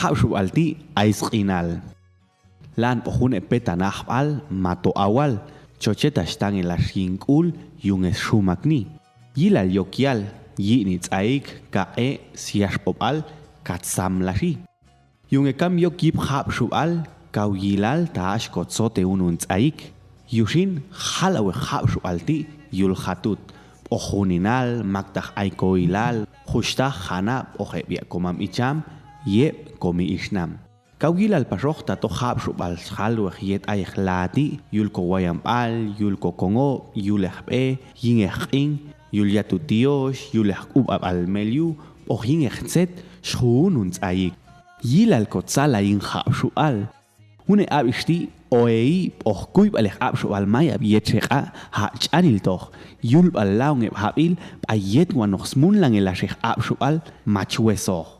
habshu alti aisqinal. Lan pohune petanahbal mato awal. Chocheta están en la shinkul yung es shumakni. Yilal yokial yinitz aik kae siashpopal katsam lashi. Yung cambio kip habshual kau yilal taash kotsote ununtz aik. Yushin halawe habshu alti yul hatut. Ojuninal magdach aiko ilal. Justa hana ojebia komam icham yep komi ishnam. Kaugilal pasrochta to habshu al halwech yet aichlati yulko wayampal yulko kongo yulehbe yingechin yulyatu tiosh yulehub al meliu o yingechzet shununz aik yilal kotzala in habshu al une abishti oei ohkuib alech abshu al maya bietcheqa ha chanil toch yul al launge habil ayet wanox munlang elashech abshu al machweso